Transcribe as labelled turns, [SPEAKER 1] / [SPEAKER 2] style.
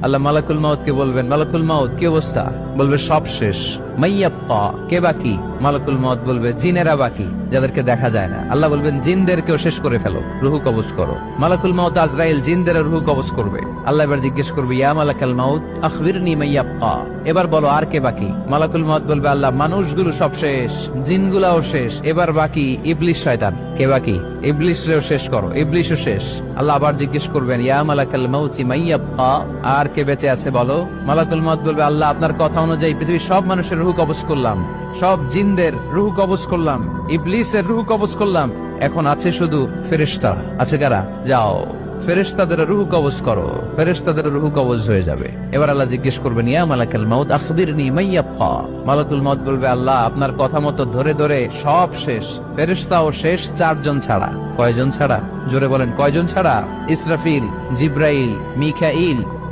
[SPEAKER 1] আল্লাহ মালাকুল মাউতকে বলবেন, মালাকুল মাউত কি অবস্থা? বলবে সব শেষ। মাইয়াব্বা, কে বাকি? মালাকুল মাউত বলবে জিনেরা বাকি, যাদেরকে দেখা যায় না। আল্লাহ বলবেন জিনদেরকেও শেষ করে ফেলো, রুহু কবজ করো। মালাকুল মাউত আজরাইল জিনদের রুহু কবজ করবে। আল্লাহ এবার জিজ্ঞেস করবে, ইয়া মালাকাল মাউত আখবিরনি মাইয়াব্বা, এবার বলো আর কে বাকি? মালাকুল মাউত বলবে, আল্লাহ মানুষগুলো সব শেষ, জিনগুলাও শেষ, এবার বাকি ইবলিস শয়তান। কে বাকি? ইবলিসরেও শেষ করো, ইবলিসও শেষ। আল্লাহ আবার জিজ্ঞেস করবেন, ইয়া মালাকাল মাউতি মাইয়াব্বা, আর কে বেঁচে আছে বলো? মালাকুল মাউত বলবে, আল্লাহ আপনার কথা অনুযায়ী পৃথিবীর সব মানুষের রুহু কবজ করলাম, সব জিনদের রুহু কবজ করলাম, ইবলিসের রুহু কবজ করলাম, এখন আছে শুধু ফেরেশতা। আছে কারা? যাও ফেরেশতাদের রুহু কবজ করো। ফেরেশতাদের রুহু কবজ হয়ে যাবে। এবার আল্লাহ জিজ্ঞেস করবেন, ইয়া মালাকাল মাউত আখবিরনি মাইয়াব্বা। মালাকুল মাউত বলবে, আল্লাহ আপনার কথা মতো ধরে ধরে সব শেষ, ফেরেশতাও শেষ, 4 জন ছাড়া। কয়জন ছাড়া? জোরে বলেন, কয়জন ছাড়া? ইসরাফিল, জিব্রাইল, মিকাইল,